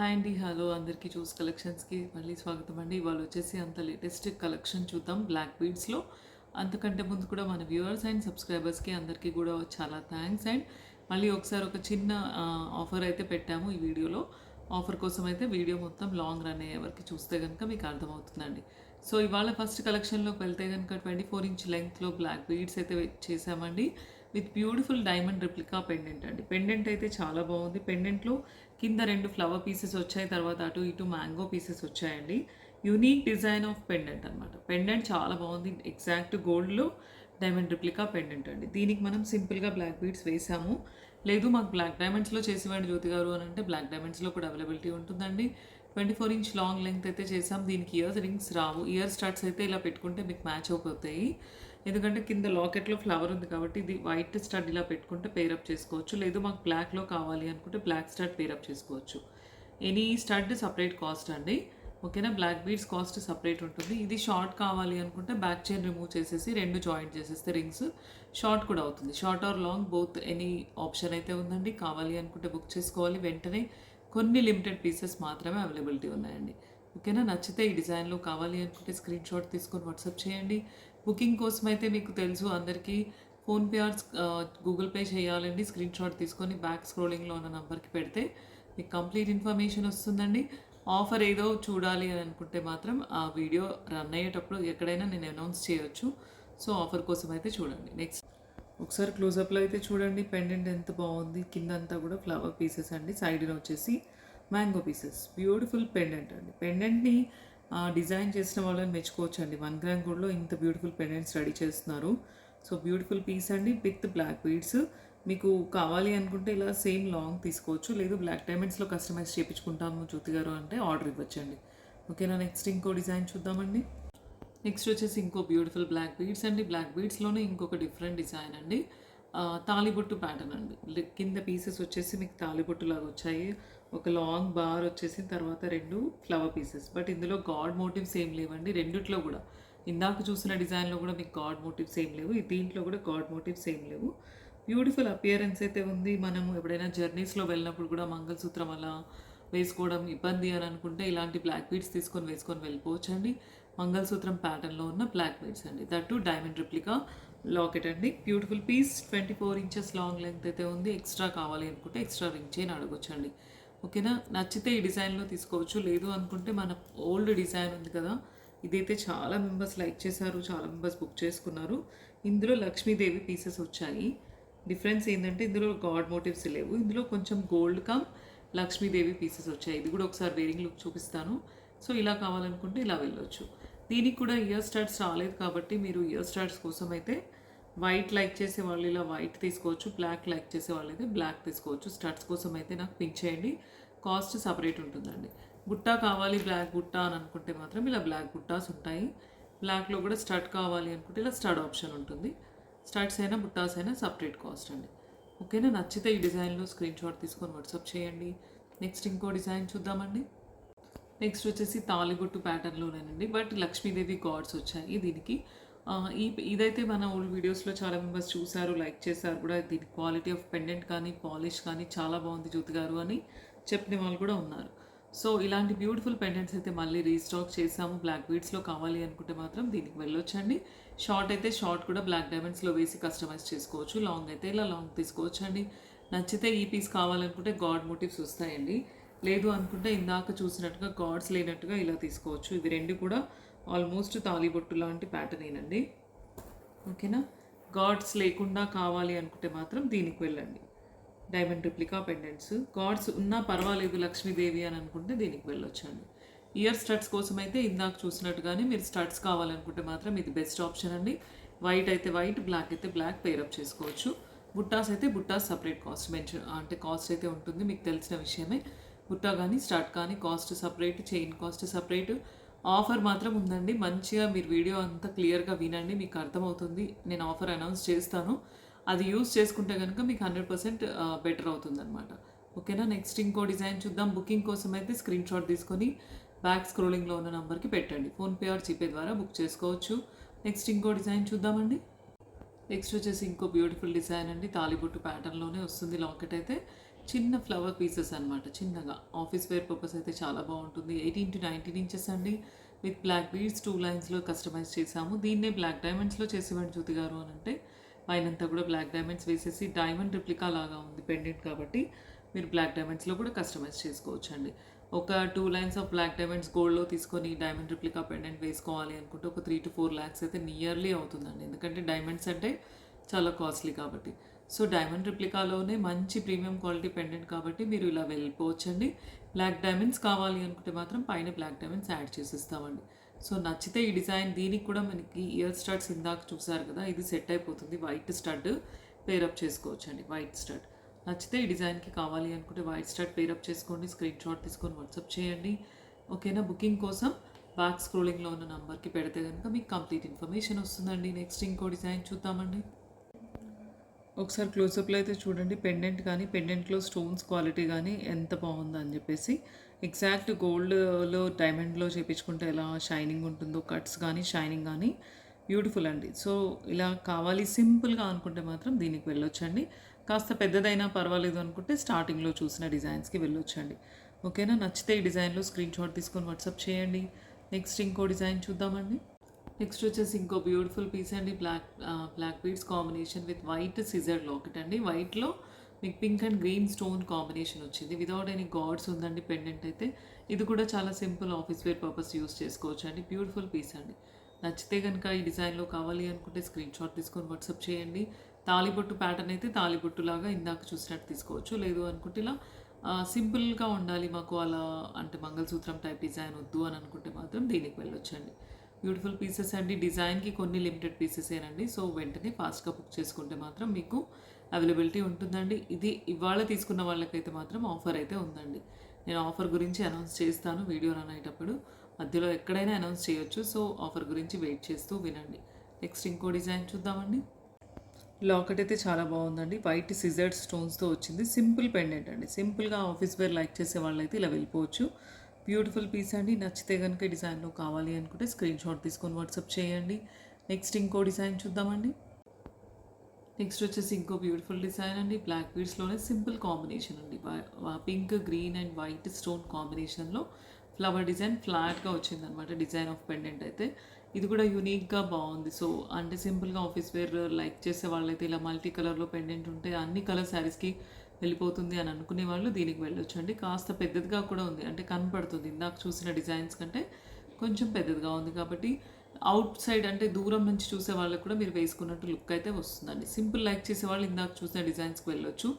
Hi అండి, hello అందరికీ చూస్ కలెక్షన్స్కి మళ్ళీ స్వాగతం అండి. ఇవాళ వచ్చేసి అంత లేటెస్ట్ కలెక్షన్ చూద్దాం బ్లాక్ బీడ్స్లో. అంతకంటే ముందు కూడా మన వ్యూవర్స్ అండ్ సబ్స్క్రైబర్స్కి అందరికీ కూడా చాలా థ్యాంక్స్. అండ్ మళ్ళీ ఒకసారి ఒక చిన్న ఆఫర్ అయితే పెట్టాము ఈ వీడియోలో. ఆఫర్ కోసం అయితే వీడియో మొత్తం లాంగ్ రన్ అయ్యే వరకు చూస్తే కనుక మీకు అర్థమవుతుందండి. సో ఇవాళ ఫస్ట్ కలెక్షన్లోకి వెళ్తే కనుక 24 ఇంచ్ లెంగ్త్లో బ్లాక్ బీడ్స్ అయితే చేసామండి. With beautiful diamond replica pendant అండి. పెండెంట్ అయితే చాలా బాగుంది. పెండెంట్లో కింద 2 ఫ్లవర్ పీసెస్ వచ్చాయి, తర్వాత అటు ఇటు మ్యాంగో పీసెస్ వచ్చాయండి. యూనిక్ డిజైన్ ఆఫ్ పెండెంట్ అనమాట. పెండెంట్ చాలా బాగుంది. ఎగ్జాక్ట్ గోల్డ్లో డైమండ్ రిప్లికా పెండెంట్ అండి. దీనికి మనం సింపుల్గా బ్లాక్ బీడ్స్ వేసాము. లేదు మాకు బ్లాక్ డైమండ్స్లో చేసివ్వండి జ్యోతి గారు అని అంటే బ్లాక్ డైమండ్స్లో కూడా అవైలబిలిటీ ఉంటుందండి. 24 ఇంచ్ లాంగ్ లెంగ్త్ అయితే చేసాం. దీనికి ఇయర్ రింగ్స్ రావు. ఇయర్ స్టార్ట్స్ అయితే ఇలా పెట్టుకుంటే మీకు మ్యాచ్ అయిపోతాయి. ఎందుకంటే కింద లాకెట్లో ఫ్లవర్ ఉంది కాబట్టి ఇది వైట్ స్టడ్ ఇలా పెట్టుకుంటే పేరప్ చేసుకోవచ్చు. లేదు మాకు బ్లాక్లో కావాలి అనుకుంటే బ్లాక్ స్టడ్ పేరప్ చేసుకోవచ్చు. ఎనీ స్టడ్ సపరేట్ కాస్ట్ అండి. ఓకేనా. బ్లాక్ బీడ్స్ కాస్ట్ సపరేట్ ఉంటుంది. ఇది షార్ట్ కావాలి అనుకుంటే బ్యాక్ చైన్ రిమూవ్ చేసేసి 2 జాయింట్ చేసేస్తే రింగ్స్ షార్ట్ కూడా అవుతుంది. Short or long both any option అయితే ఉందండి. కావాలి అనుకుంటే బుక్ చేసుకోవాలి వెంటనే. కొన్ని లిమిటెడ్ పీసెస్ మాత్రమే అవైలబిలిటీ ఉన్నాయండి. ఓకేనా. నచ్చితే ఈ డిజైన్లో కావాలి అనుకుంటే స్క్రీన్ షాట్ తీసుకొని వాట్సాప్ చేయండి. బుకింగ్ కోసం అయితే మీకు తెలుసు అందరికీ ఫోన్పే ఆర్ గూగుల్ పే చేయాలండి. స్క్రీన్ షాట్ తీసుకొని బ్యాక్ స్క్రోలింగ్లో ఉన్న నెంబర్కి పెడితే మీకు కంప్లీట్ ఇన్ఫర్మేషన్ వస్తుందండి. ఆఫర్ ఏదో చూడాలి అని అనుకుంటే మాత్రం ఆ వీడియో రన్ అయ్యేటప్పుడు ఎక్కడైనా నేను అనౌన్స్ చేయొచ్చు. సో ఆఫర్ కోసం అయితే చూడండి. నెక్స్ట్ ఒకసారి క్లోజప్లో అయితే చూడండి. పెండెంట్ ఎంత బాగుంది. కింద అంతా కూడా ఫ్లవర్ పీసెస్ అండి. సైడ్న వచ్చేసి మ్యాంగో పీసెస్. బ్యూటిఫుల్ పెండెంట్ అండి. పెండెంట్ని డిజైన్ చేసిన వాళ్ళని మెచ్చుకోవచ్చు అండి. 1 గ్రామ్ గోల్డ్లో ఇంత బ్యూటిఫుల్ పెండెంట్స్ రెడీ చేస్తున్నారు. సో బ్యూటిఫుల్ పీస్ అండి విత్ బ్లాక్ బీడ్స్. మీకు కావాలి అనుకుంటే ఇలా సేమ్ లాంగ్ తీసుకోవచ్చు. లేదు బ్లాక్ డైమండ్స్లో కస్టమైజ్ చేయించుకుంటాము జ్యోతి గారు అంటే ఆర్డర్ ఇవ్వచ్చండి. ఓకేనా. నెక్స్ట్ ఇంకో డిజైన్ చూద్దామండి. నెక్స్ట్ వచ్చేసి ఇంకో బ్యూటిఫుల్ బ్లాక్ బీడ్స్ అండి. బ్లాక్ బీడ్స్లోనే ఇంకొక డిఫరెంట్ డిజైన్ అండి. తాళిబొట్టు ప్యాటర్న్ అండి. కింద పీసెస్ వచ్చేసి మీకు తాళిబొట్టు లాగా వచ్చాయి. ఒక లాంగ్ బార్ వచ్చేసి తర్వాత 2 ఫ్లవర్ పీసెస్. బట్ ఇందులో గాడ్ మోటివ్స్ ఏం లేవండి. రెండిట్లో కూడా ఇందాక చూసిన డిజైన్లో కూడా మీకు గాడ్ మోటివ్స్ ఏం లేవు. దీంట్లో కూడా గాడ్ మోటివ్స్ ఏం లేవు. బ్యూటిఫుల్ అపియరెన్స్ అయితే ఉంది. మనము ఎప్పుడైనా జర్నీస్లో వెళ్ళినప్పుడు కూడా మంగళసూత్రం అలా వేసుకోవడం ఇబ్బంది అని అనుకుంటే ఇలాంటి బ్లాక్ బీడ్స్ తీసుకొని వేసుకొని వెళ్ళిపోవచ్చు అండి. మంగళసూత్రం ప్యాటర్న్లో ఉన్న బ్లాక్ బీడ్స్ అండి. దట్టు డైమండ్ రిప్లికా లాకెట్ అండి. Beautiful piece. 24 inches long length అయితే ఉంది. ఎక్స్ట్రా కావాలి అనుకుంటే ఎక్స్ట్రా రింగ్ చైన్ అడగొచ్చండి. ఓకేనా. నచ్చితే ఈ డిజైన్లో తీసుకోవచ్చు. లేదు అనుకుంటే మన ఓల్డ్ డిజైన్ ఉంది కదా, ఇదైతే చాలా మెంబర్స్ లైక్ చేశారు, చాలా మెంబర్స్ బుక్ చేసుకున్నారు. ఇందులో లక్ష్మీదేవి పీసెస్ వచ్చాయి. డిఫరెన్స్ ఏంటంటే ఇందులో గాడ్ మోటివ్స్ లేవు. ఇందులో కొంచెం గోల్డ్ కమ్ లక్ష్మీదేవి పీసెస్ వచ్చాయి. ఇది కూడా ఒకసారి వేరింగ్ లుక్ చూపిస్తాను. సో ఇలా కావాలనుకుంటే ఇలా వెళ్ళొచ్చు. దీనికి కూడా ఇయర్ స్టార్ట్స్ రాలేదు కాబట్టి మీరు ఇయర్ స్టార్ట్స్ కోసం అయితే వైట్ లైక్ చేసే వాళ్ళు ఇలా వైట్ తీసుకోవచ్చు. బ్లాక్ లైక్ చేసే వాళ్ళు అయితే బ్లాక్ తీసుకోవచ్చు. స్టార్ట్స్ కోసం అయితే నాకు పింక్ చేయండి. కాస్ట్ సపరేట్ ఉంటుందండి. బుట్టా కావాలి బ్లాక్ బుట్టా అని అనుకుంటే మాత్రం ఇలా బ్లాక్ బుట్టాస్ ఉంటాయి. బ్లాక్లో కూడా స్టడ్ కావాలి అనుకుంటే ఇలా స్టడ్ ఆప్షన్ ఉంటుంది. స్టడ్స్ అయినా బుట్టాస్ అయినా సపరేట్ కాస్ట్ అండి. ఓకేనా. నచ్చితే ఈ డిజైన్లో స్క్రీన్ షాట్ తీసుకొని వాట్సాప్ చేయండి. నెక్స్ట్ ఇంకో డిజైన్ చూద్దామండి. నెక్స్ట్ వచ్చేసి తాలిబొట్టు ప్యాటర్న్లోనేనండి. బట్ లక్ష్మీదేవి గాడ్స్ వచ్చాయి దీనికి. ఇదైతే మన ఓల్డ్ వీడియోస్లో చాలా మెంబర్స్ చూశారు, లైక్ చేశారు కూడా. దీని క్వాలిటీ ఆఫ్ పెండెంట్ కానీ పాలిష్ కానీ చాలా బాగుంది జ్యోతి గారు అని చెప్పిన వాళ్ళు కూడా ఉన్నారు. సో ఇలాంటి బ్యూటిఫుల్ పెండెంట్స్ అయితే మళ్ళీ రీస్టాక్ చేసాము. బ్లాక్ బీడ్స్లో కావాలి అనుకుంటే మాత్రం దీనికి వెళ్ళొచ్చండి. షార్ట్ అయితే షార్ట్ కూడా బ్లాక్ డైమండ్స్లో వేసి కస్టమైజ్ చేసుకోవచ్చు. లాంగ్ అయితే ఇలా లాంగ్ తీసుకోవచ్చండి. నచ్చితే ఈ పీస్ కావాలనుకుంటే గాడ్ మోటివ్స్ వస్తాయండి. లేదు అనుకుంటే ఇందాక చూసినట్టుగా గాడ్స్ లేనట్టుగా ఇలా తీసుకోవచ్చు. ఇవి 2 కూడా ఆల్మోస్ట్ తాలిబొట్టు లాంటి ప్యాటర్న్ ఏనండి. ఓకేనా. గాడ్స్ లేకుండా కావాలి అనుకుంటే మాత్రం దీనికి వెళ్ళండి. Diamond replica pendants. గాడ్స్ ఉన్నా పర్వాలేదు లక్ష్మీదేవి అని అనుకుంటే దీనికి వెళ్ళొచ్చండి. ఇయర్ స్టడ్స్ కోసం అయితే ఇందాక చూసినట్టుగానే మీరు స్టడ్స్ కావాలనుకుంటే మాత్రం ఇది బెస్ట్ ఆప్షన్ అండి. వైట్ అయితే వైట్, బ్లాక్ అయితే బ్లాక్ పేరప్ చేసుకోవచ్చు. బుట్టాస్ అయితే బుట్టాస్ సపరేట్ కాస్ట్ మెన్షన్ అంటే కాస్ట్ అయితే ఉంటుంది. మీకు తెలిసిన విషయమే. బుట్టా కానీ స్టార్ట్ కానీ cost separate, chain cost separate. Offer మాత్రం ఉందండి. మంచిగా మీరు వీడియో అంతా క్లియర్గా వినండి, మీకు అర్థమవుతుంది. నేను ఆఫర్ అనౌన్స్ చేస్తాను. అది యూస్ చేసుకుంటే కనుక మీకు 100% బెటర్ అవుతుందన్నమాట. ఓకేనా. నెక్స్ట్ ఇంకో డిజైన్ చూద్దాం. బుకింగ్ కోసం అయితే స్క్రీన్ షాట్ తీసుకొని బ్యాక్ స్క్రోలింగ్లో ఉన్న నెంబర్కి పెట్టండి. ఫోన్పే ఆర్ జీపే ద్వారా బుక్ చేసుకోవచ్చు. నెక్స్ట్ ఇంకో డిజైన్ చూద్దామండి. నెక్స్ట్ వచ్చేసి ఇంకో బ్యూటిఫుల్ డిజైన్ అండి. తాలిబొట్టు ప్యాటర్న్లోనే వస్తుంది లాకెట్ అయితే. చిన్న ఫ్లవర్ పీసెస్ అనమాట. చిన్నగా ఆఫీస్ వేర్ పర్పస్ అయితే చాలా బాగుంటుంది. 18-19 ఇంచెస్ అండి. విత్ బ్లాక్ బీడ్స్ 2 లైన్స్లో కస్టమైజ్ చేసాము. దీన్నే బ్లాక్ డైమండ్స్లో చేసేవాడు జ్యోతి గారు అని అంటే పైనంతా కూడా బ్లాక్ డైమండ్స్ వేసేసి డైమండ్ రిప్లికా లాగా ఉంది పెండెంట్ కాబట్టి మీరు బ్లాక్ డైమండ్స్లో కూడా కస్టమైజ్ చేసుకోవచ్చు అండి. ఒక 2 లైన్స్ ఆఫ్ బ్లాక్ డైమండ్స్ గోల్డ్లో తీసుకొని డైమండ్ రిప్లికా పెండెంట్ వేసుకోవాలి అనుకుంటే ఒక 3-4 lakhs అయితే నియర్లీ అవుతుందండి. ఎందుకంటే డైమండ్స్ అంటే చాలా కాస్ట్లీ కాబట్టి. సో డైమండ్ రిప్లికాలోనే మంచి ప్రీమియం క్వాలిటీ పెండెంట్ కాబట్టి మీరు ఇలా వెళ్ళిపోవచ్చండి. బ్లాక్ డైమండ్స్ కావాలి అనుకుంటే మాత్రం పైన బ్లాక్ డైమండ్స్ యాడ్ చేసిస్తామండి. సో నచ్చితే ఈ డిజైన్ దీనికి కూడా మనకి ఇయర్ స్టడ్స్ ఇందాక చూసారు కదా, ఇది సెట్ అయిపోతుంది. వైట్ స్టడ్ పేరప్ చేసుకోవచ్చు అండి. వైట్ స్టడ్ నచ్చితే ఈ డిజైన్కి కావాలి అనుకుంటే వైట్ స్టడ్ పేరప్ చేసుకోండి. స్క్రీన్ షాట్ తీసుకొని వాట్సాప్ చేయండి. ఓకేనా. బుకింగ్ కోసం బ్యాక్ స్క్రోలింగ్లో ఉన్న నంబర్కి పెడితే కనుక మీకు కంప్లీట్ ఇన్ఫర్మేషన్ వస్తుందండి. నెక్స్ట్ ఇంకో డిజైన్ చూద్దామండి. ఒకసారి క్లోజప్లో అయితే చూడండి పెండెంట్ కానీ పెండెంట్లో స్టోన్స్ క్వాలిటీ కానీ ఎంత బాగుందని చెప్పేసి. ఎగ్జాక్ట్ గోల్డ్లో డైమండ్లో చేయించుకుంటే ఎలా షైనింగ్ ఉంటుందో కట్స్ కానీ షైనింగ్ కానీ బ్యూటిఫుల్ అండి. సో ఇలా కావాలి సింపుల్గా అనుకుంటే మాత్రం దీనికి వెళ్ళొచ్చండి. కాస్త పెద్దదైనా పర్వాలేదు అనుకుంటే స్టార్టింగ్లో చూసిన డిజైన్స్కి వెళ్ళొచ్చండి. ఓకేనా. నచ్చితే ఈ డిజైన్లో స్క్రీన్ షాట్ తీసుకొని వాట్సాప్ చేయండి. నెక్స్ట్ ఇంకో డిజైన్ చూద్దామండి. నెక్స్ట్ వచ్చేసి ఇంకో బ్యూటిఫుల్ పీస్ అండి. Black beads combination with white సిజర్ లాకెట్ అండి. వైట్లో మీకు pink and green stone combination వచ్చింది. వితౌట్ ఎనీ గాడ్స్ ఉందండి పెండెంట్ అయితే. ఇది కూడా చాలా simple office wear purpose use చేసుకోవచ్చు అండి. బ్యూటిఫుల్ పీస్ అండి. నచ్చితే కనుక ఈ డిజైన్లో కావాలి అనుకుంటే స్క్రీన్ షాట్ తీసుకొని వాట్సాప్ చేయండి. తాళిబొట్టు ప్యాటర్న్ అయితే తాళిబొట్టులాగా ఇందాక చూసినట్టు తీసుకోవచ్చు. లేదు అనుకుంటే ఇలా సింపుల్గా ఉండాలి మాకు అలా అంటే మంగళసూత్రం టైప్ డిజైన్ వద్దు అని అనుకుంటే మాత్రం దీనికి వెళ్ళొచ్చండి. బ్యూటిఫుల్ పీసెస్ అండి. డిజైన్కి కొన్ని లిమిటెడ్ పీసెసేనండి. సో వెంటనే ఫాస్ట్గా బుక్ చేసుకుంటే మాత్రం మీకు అవైలబిలిటీ ఉంటుందండి. ఇది ఇవాళ తీసుకున్న వాళ్ళకైతే మాత్రం ఆఫర్ అయితే ఉందండి. నేను ఆఫర్ గురించి అనౌన్స్ చేస్తాను వీడియో రన్ అయ్యేటప్పుడు. మధ్యలో ఎక్కడైనా అనౌన్స్ చేయొచ్చు. సో ఆఫర్ గురించి వెయిట్ చేస్తూ వినండి. నెక్స్ట్ ఇంకో డిజైన్ చూద్దామండి. లాకెట్ అయితే చాలా బాగుందండి. వైట్ సిజర్డ్ స్టోన్స్తో వచ్చింది. సింపుల్ పెండెంట్ అండి. సింపుల్గా ఆఫీస్ వేర్ లైక్ చేసే వాళ్ళైతే ఇలా వెళ్ళిపోవచ్చు. బ్యూటిఫుల్ పీస్ అండి. నచ్చితే కనుక డిజైన్లో కావాలి అనుకుంటే స్క్రీన్ షాట్ తీసుకొని వాట్సాప్ చేయండి. నెక్స్ట్ ఇంకో డిజైన్ చూద్దామండి. నెక్స్ట్ వచ్చేసి ఇంకో బ్యూటిఫుల్ డిజైన్ అండి. బ్లాక్ బీడ్స్లోనే సింపుల్ కాంబినేషన్ అండి. Pink green and white stone కాంబినేషన్లో ఫ్లవర్ డిజైన్ ఫ్లాట్గా వచ్చిందనమాట. డిజైన్ ఆఫ్ పెండెంట్ అయితే ఇది కూడా యూనిక్గా బాగుంది. సో అంటే సింపుల్గా ఆఫీస్ వేర్ లైక్ చేసే వాళ్ళైతే ఇలా మల్టీ కలర్లో పెండెంట్ ఉంటే అన్ని కలర్ శారీస్కి వెళ్ళిపోతుంది అని అనుకునే వాళ్ళు దీనికి వెళ్ళొచ్చు అండి. కాస్త పెద్దదిగా కూడా ఉంది అంటే కనపడుతుంది. ఇందాక చూసిన డిజైన్స్ కంటే కొంచెం పెద్దదిగా ఉంది కాబట్టి అవుట్ సైడ్ అంటే దూరం నుంచి చూసే వాళ్ళకు కూడా మీరు వేసుకున్నట్టు లుక్ అయితే వస్తుందండి. సింపుల్ లైక్ చేసే వాళ్ళు ఇందాక చూసిన డిజైన్స్కి వెళ్ళొచ్చు.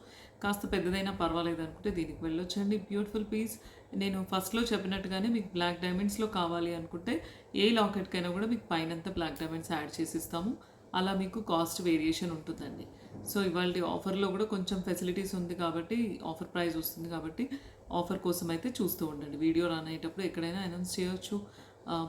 కాస్త పెద్దదైనా పర్వాలేదు అనుకుంటే దీనికి వెళ్ళొచ్చు అండి. Beautiful piece. నేను ఫస్ట్లో చెప్పినట్టుగానే మీకు బ్లాక్ డైమండ్స్లో కావాలి అనుకుంటే ఏ లాకెట్కైనా కూడా మీకు పైనంతా బ్లాక్ డైమండ్స్ యాడ్ చేసిస్తాము. అలా మీకు కాస్ట్ వేరియేషన్ ఉంటుందండి. సో ఇవాళ ఆఫర్లో కూడా కొంచెం ఫెసిలిటీస్ ఉంది కాబట్టి ఆఫర్ ప్రైస్ వస్తుంది కాబట్టి ఆఫర్ కోసం అయితే చూస్తూ ఉండండి. వీడియో రన్ అయ్యేటప్పుడు ఎక్కడైనా అనౌన్స్ చేయొచ్చు.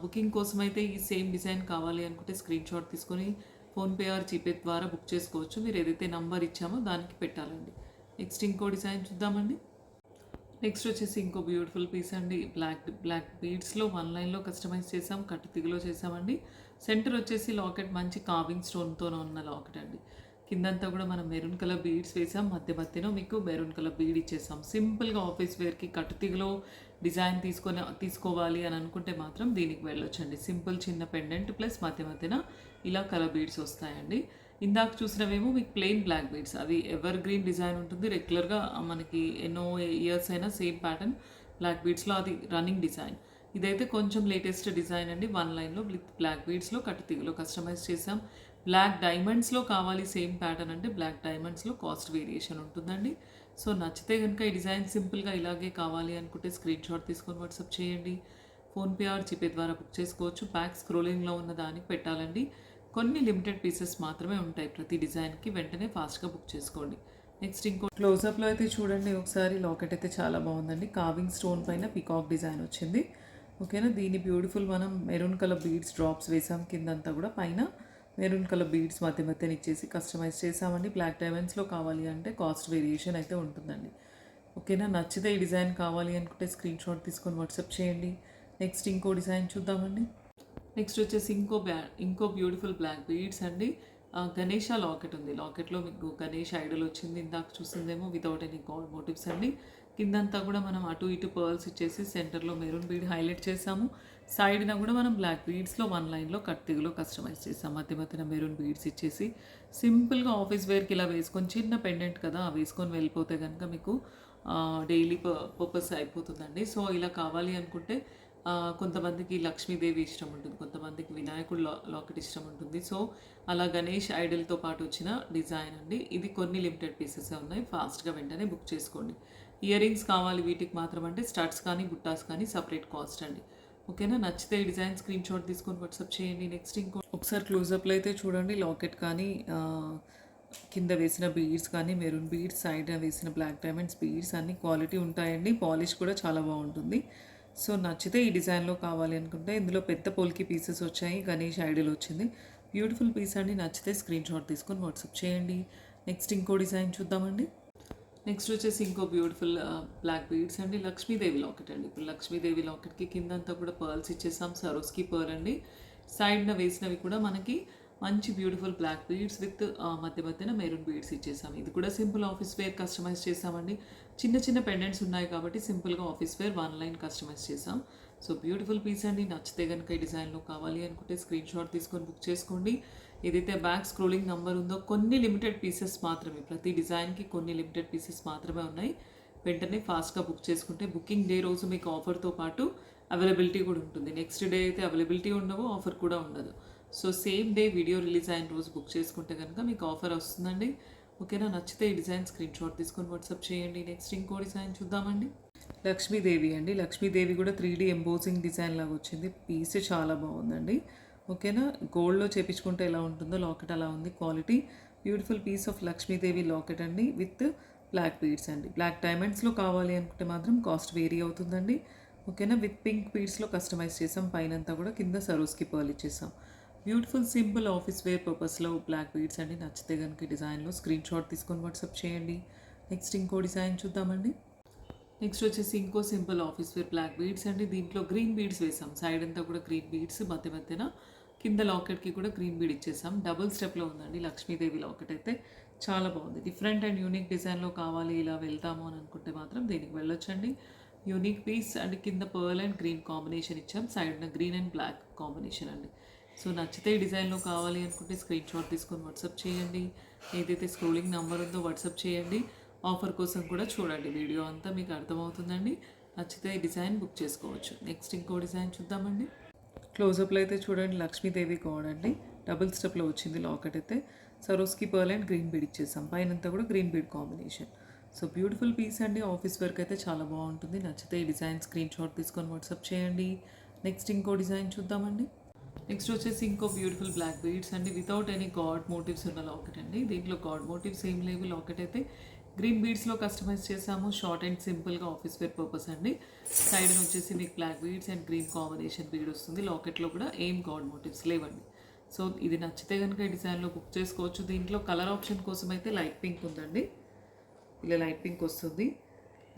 బుకింగ్ కోసం అయితే ఈ సేమ్ డిజైన్ కావాలి అనుకుంటే స్క్రీన్ షాట్ తీసుకొని ఫోన్పే ఆర్ జీపే ద్వారా బుక్ చేసుకోవచ్చు. మీరు ఏదైతే నంబర్ ఇచ్చామో దానికి పెట్టాలండి. నెక్స్ట్ ఇంకో డిజైన్ చూద్దామండి. నెక్స్ట్ వచ్చేసి ఇంకో బ్యూటిఫుల్ పీస్ అండి. బ్లాక్ బీడ్స్లో 1 లైన్లో కస్టమైజ్ చేసాం. కట్టు తిగులో చేసామండి. సెంటర్ వచ్చేసి లాకెట్ మంచి కార్వింగ్ స్టోన్తో ఉన్న లాకెట్ అండి. కిందంతా కూడా మనం మెరూన్ కలర్ బీడ్స్ వేసాం. మధ్యలో మీకు మెరూన్ కలర్ బీడ్ ఇచ్చేసాం. సింపుల్గా ఆఫీస్ వేర్కి కట్టు తిగులో డిజైన్ తీసుకోవాలి అని అనుకుంటే మాత్రం దీనికి వెళ్ళొచ్చండి. సింపుల్ చిన్న పెండెంట్ ప్లస్ మధ్యన ఇలా కలర్ బీడ్స్ వస్తాయండి. ఇందాక చూసినవేమో మీకు ప్లెయిన్ బ్లాక్ బీడ్స్, అవి ఎవర్ గ్రీన్ డిజైన్ ఉంటుంది. రెగ్యులర్గా మనకి ఎన్నో ఇయర్స్ అయినా సేమ్ ప్యాటర్న్ బ్లాక్ బీడ్స్లో అది రన్నింగ్ డిజైన్. ఇదైతే కొంచెం లేటెస్ట్ డిజైన్ అండి. 1 లైన్లో విత్ బ్లాక్ బీడ్స్లో కట్టు తిగులో కస్టమైజ్ చేసాం. బ్లాక్ డైమండ్స్లో కావాలి సేమ్ ప్యాటర్న్ అంటే బ్లాక్ డైమండ్స్లో కాస్ట్ వేరియేషన్ ఉంటుందండి. సో నచ్చితే కనుక ఈ డిజైన్ సింపుల్గా ఇలాగే కావాలి అనుకుంటే స్క్రీన్ షాట్ తీసుకొని వాట్సాప్ చేయండి. ఫోన్పే ఆర్ జీపే ద్వారా బుక్ చేసుకోవచ్చు. బ్యాక్ స్క్రోలింగ్లో ఉన్న దానికి పెట్టాలండి. కొన్ని లిమిటెడ్ పీసెస్ మాత్రమే ఉంటాయి ప్రతి డిజైన్కి. వెంటనే ఫాస్ట్గా బుక్ చేసుకోండి. నెక్స్ట్ ఇంకో క్లోజప్లో అయితే చూడండి ఒకసారి. లాకెట్ అయితే చాలా బాగుందండి. కార్వింగ్ స్టోన్ పైన పీకాక్ డిజైన్ వచ్చింది. ఓకేనా. దీని బ్యూటిఫుల్ మనం మెరూన్ కలర్ బీడ్స్ డ్రాప్స్ వేసాం. కిందంతా కూడా పైన మెరూన్ కలర్ బీడ్స్ మధ్యన ఇచ్చేసి కస్టమైజ్ చేసామండి. బ్లాక్ డైమండ్స్లో కావాలి అంటే కాస్ట్ వేరియేషన్ అయితే ఉంటుందండి. ఓకేనా. నచ్చితే ఈ డిజైన్ కావాలి అనుకుంటే స్క్రీన్ షాట్ తీసుకొని వాట్సాప్ చేయండి. నెక్స్ట్ ఇంకో డిజైన్ చూద్దామండి. నెక్స్ట్ వచ్చేసి ఇంకో బ్యూటిఫుల్ బ్లాక్ బీడ్స్ అండి. గణేష లాకెట్ ఉంది. లాకెట్‌లో మీకు గణేష్ ఐడల్ వచ్చింది. ఇందాక చూసిందేమో వితౌట్ ఎనీ గాడ్ మోటివ్స్ అండి. కిందంతా కూడా మనం అటు ఇటు పర్ల్స్ ఇచ్చేసి సెంటర్‌లో మెరూన్ బీడ్ హైలైట్ చేసాము. సైడ్‌న కూడా మనం బ్లాక్ బీడ్స్‌లో వన్ లైన్‌లో కట్ తీగలో కస్టమైజ్ చేసాం. మధ్య మధ్యన మెరూన్ బీడ్స్ ఇచ్చేసి సింపుల్‌గా ఆఫీస్ వేర్‌కి ఇలా వేసుకొని చిన్న పెండెంట్ కదా వేసుకొని వెళ్ళిపోతే గనుక మీకు డైలీ పర్పస్ అయిపోతుందండి. సో ఇలా కావాలి అనుకుంటే కొంతమందికి లక్ష్మీదేవి ఇష్టం ఉంటుంది. కొంతమందికి వినాయకుడు లాకెట్ ఇష్టం ఉంటుంది. సో అలా గణేష్ ఐడల్‌తో పాటు వచ్చిన డిజైన్ అండి. ఇది కొన్ని లిమిటెడ్ పీసెసే ఉన్నాయి. ఫాస్ట్‌గా వెంటనే బుక్ చేసుకోండి. ఇయర్ రింగ్స్ కావాలి వీటికి మాత్రం అంటే స్టడ్స్ కానీ బుట్టాస్ కానీ సపరేట్ కాస్ట్ అండి. ఓకేనా? నచ్చితే ఈ డిజైన్ స్క్రీన్ షాట్ తీసుకొని వాట్సాప్ చేయండి. నెక్స్ట్ ఇంకో ఒకసారి క్లోజప్లో అయితే చూడండి. లాకెట్ కానీ కింద వేసిన బీడ్స్ కానీ మెరూన్ బీడ్స్ సైడ్ వేసిన బ్లాక్ డైమండ్స్ బీడ్స్ అన్ని క్వాలిటీ ఉంటాయండి. పాలిష్ కూడా చాలా బాగుంటుంది. సో నచ్చితే ఈ డిజైన్లో కావాలి అనుకుంటే ఇందులో పెద్ద పోల్కి పీసెస్ వచ్చాయి. గణేష్ ఐడల్ వచ్చింది. బ్యూటిఫుల్ పీస్ అండి. నచ్చితే స్క్రీన్ షాట్ తీసుకొని వాట్సాప్ చేయండి. నెక్స్ట్ ఇంకో డిజైన్ చూద్దామండి. నెక్స్ట్ వచ్చేసి ఇంకో బ్యూటిఫుల్ బ్లాక్ బీడ్స్ అండి. లక్ష్మీదేవి లాకెట్ అండి. ఇప్పుడు లక్ష్మీదేవి లాకెట్కి కిందంతా కూడా పర్ల్స్ ఇచ్చేసాం. సరోస్కి పర్ల్ అండి. సైడ్న వేసినవి కూడా మనకి మంచి బ్యూటిఫుల్ బ్లాక్ బీడ్స్ విత్ మధ్య మధ్యన మెరూన్ బీడ్స్ ఇచ్చేసాం. ఇది కూడా సింపుల్ ఆఫీస్ వేర్ కస్టమైజ్ చేసామండి. చిన్న చిన్న పెండెంట్స్ ఉన్నాయి కాబట్టి సింపుల్గా office wear one line customize చేసాం. సో బ్యూటిఫుల్ పీస్ అండి. నచ్చితే కనుక ఈ డిజైన్లో కావాలి అనుకుంటే స్క్రీన్ షాట్ తీసుకొని బుక్ చేసుకోండి. ఏదైతే బ్యాక్ స్క్రోలింగ్ నెంబర్ ఉందో కొన్ని లిమిటెడ్ పీసెస్ మాత్రమే, ప్రతి డిజైన్కి కొన్ని లిమిటెడ్ పీసెస్ మాత్రమే ఉన్నాయి. వెంటనే ఫాస్ట్గా బుక్ చేసుకుంటే బుకింగ్ డే రోజు మీకు ఆఫర్తో పాటు అవైలబిలిటీ కూడా ఉంటుంది. నెక్స్ట్ డే అయితే అవైలబిలిటీ ఉండవు, ఆఫర్ కూడా ఉండదు. So same day video release అయిన రోజు బుక్ చేసుకుంటే కనుక మీకు ఆఫర్ వస్తుందండి. ఓకేనా? నచ్చితే ఈ డిజైన్ స్క్రీన్ షాట్ తీసుకొని వాట్సాప్ చేయండి. నెక్స్ట్ ఇంకో డిజైన్ చూద్దామండి. లక్ష్మీదేవి అండి. లక్ష్మీదేవి కూడా 3D ఎంబోజింగ్ డిజైన్ లాగా వచ్చింది. పీస్ చాలా బాగుందండి. ఓకేనా? గోల్డ్లో చేపించుకుంటే ఎలా ఉంటుందో లాకెట్ అలా ఉంది quality. Beautiful piece of Lakshmidevi locket అండి విత్ బ్లాక్ బీడ్స్ అండి. బ్లాక్ డైమండ్స్లో కావాలి అనుకుంటే మాత్రం కాస్ట్ వేరీ అవుతుందండి. ఓకేనా? విత్ పింక్ బీడ్స్లో కస్టమైజ్ చేసాం. పైనంతా కూడా కింద సరోస్కి పర్ల్ ఇచ్చేసాం. బ్యూటిఫుల్ సింపుల్ ఆఫీస్ వేర్ పర్పస్లో బ్లాక్ బీడ్స్ అండి. నచ్చితే కనుక ఈ డిజైన్లో స్క్రీన్ షాట్ తీసుకొని వాట్సాప్ చేయండి. నెక్స్ట్ ఇంకో డిజైన్ చూద్దామండి. నెక్స్ట్ వచ్చేసి ఇంకో simple office wear black beads అండి. దీంట్లో గ్రీన్ బీడ్స్ వేసాం. సైడ్ అంతా కూడా గ్రీన్ బీడ్స్, మధ్య మధ్యన కింద లాకెట్కి కూడా గ్రీన్ బీడ్ ఇచ్చేసాం. డబుల్ స్టెప్లో ఉందండి లక్ష్మీదేవి లాకెట్ అయితే చాలా బాగుంది. డిఫరెంట్ అండ్ యూనిక్ డిజైన్లో కావాలి ఇలా వెళ్తాము అని అనుకుంటే మాత్రం దీనికి వెళ్ళొచ్చండి. యూనిక్ పీస్ అండ్ కింద పర్ల్ అండ్ గ్రీన్ కాంబినేషన్ ఇచ్చాం. సైడ్న గ్రీన్ అండ్ బ్లాక్ కాంబినేషన్ అండి. సో నచ్చితే ఈ డిజైన్లో కావాలి అనుకుంటే స్క్రీన్ షాట్ తీసుకొని వాట్సాప్ చేయండి. ఏదైతే స్క్రోలింగ్ నెంబర్ ఉందో వాట్సాప్ చేయండి. ఆఫర్ కోసం కూడా చూడండి. వీడియో అంతా మీకు అర్థమవుతుందండి. నచ్చితే ఈ డిజైన్ బుక్ చేసుకోవచ్చు. నెక్స్ట్ ఇంకో డిజైన్ చూద్దామండి. క్లోజప్లో అయితే చూడండి. లక్ష్మీదేవి గాడ్ అండి. డబుల్ స్టెప్లో వచ్చింది లాకెట్ అయితే. Swarovski pearl and green bead ఇచ్చేసాం. పైనంతా కూడా green bead combination. So beautiful piece అండి. ఆఫీస్ వర్క్ అయితే చాలా బాగుంటుంది. నచ్చితే ఈ డిజైన్ స్క్రీన్ షాట్ తీసుకొని వాట్సాప్ చేయండి. నెక్స్ట్ ఇంకో డిజైన్ చూద్దామండి. నెక్స్ట్ వచ్చేసి ఇంకో బ్యూటిఫుల్ బ్లాక్ బీడ్స్ అండి. వితౌట్ ఎనీ గాడ్ మోటివ్స్ ఉన్న లాకెట్ అండి. దీంట్లో గాడ్ మోటివ్స్ ఏం లేవు. లాకెట్ అయితే గ్రీన్ బీడ్స్లో కస్టమైజ్ చేసాము. షార్ట్ అండ్ సింపుల్గా ఆఫీస్ వేర్ పర్పస్ అండి. సైడ్ వచ్చేసి మీకు black beads and green combination bead వస్తుంది. లాకెట్లో కూడా ఏం గాడ్ మోటివ్స్ లేవండి. సో ఇది నచ్చితే కనుక ఈ డిజైన్లో బుక్ చేసుకోవచ్చు. దీంట్లో కలర్ ఆప్షన్ కోసం అయితే లైట్ పింక్ ఉందండి. ఇలా లైట్ పింక్ వస్తుంది.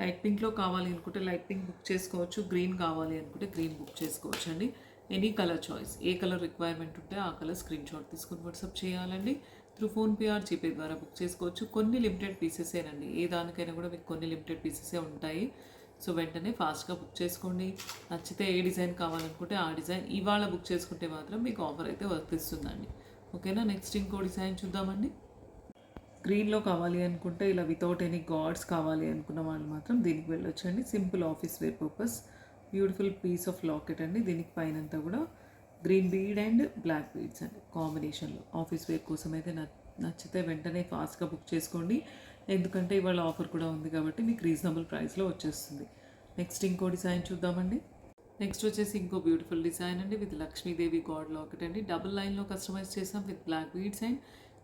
లైట్ పింక్లో కావాలి అనుకుంటే లైట్ పింక్ బుక్ చేసుకోవచ్చు. గ్రీన్ కావాలి అనుకుంటే గ్రీన్ బుక్ చేసుకోవచ్చు అండి. ఎనీ కలర్ చాయిస్, ఏ కలర్ రిక్వైర్మెంట్ ఉంటే ఆ కలర్ స్క్రీన్ షాట్ తీసుకొని వాట్సాప్ చేయాలండి. త్రూ ఫోన్పే ఆర్ జీపే ద్వారా బుక్ చేసుకోవచ్చు. కొన్ని లిమిటెడ్ పీసెసేనండి. ఏ దానికైనా కూడా మీకు కొన్ని లిమిటెడ్ పీసెసే ఉంటాయి. సో వెంటనే ఫాస్ట్గా బుక్ చేసుకోండి. నచ్చితే ఏ డిజైన్ కావాలనుకుంటే ఆ డిజైన్ ఇవాళ బుక్ చేసుకుంటే మాత్రం మీకు ఆఫర్ అయితే వర్తిస్తుందండి. ఓకేనా? నెక్స్ట్ ఇంకో డిజైన్ చూద్దామండి. గ్రీన్లో కావాలి అనుకుంటే ఇలా వితౌట్ ఎనీ గాడ్స్ కావాలి అనుకున్న వాళ్ళు మాత్రం దీనికి వెళ్ళొచ్చండి. Simple office wear purpose beautiful piece of locket అండి. దీనికి పైనంతా కూడా green bead and black beads అండి కాంబినేషన్లో. ఆఫీస్ వేర్ కోసం అయితే నచ్చితే వెంటనే ఫాస్ట్గా బుక్ చేసుకోండి. ఎందుకంటే ఇవాళ ఆఫర్ కూడా ఉంది కాబట్టి మీకు రీజనబుల్ ప్రైస్లో వచ్చేస్తుంది. నెక్స్ట్ ఇంకో డిజైన్ చూద్దామండి. నెక్స్ట్ వచ్చేసి ఇంకో బ్యూటిఫుల్ డిజైన్ అండి విత్ లక్ష్మీదేవి గాడ్ లాకెట్ అండి. డబుల్ లైన్లో కస్టమైజ్ చేసాం with black beads and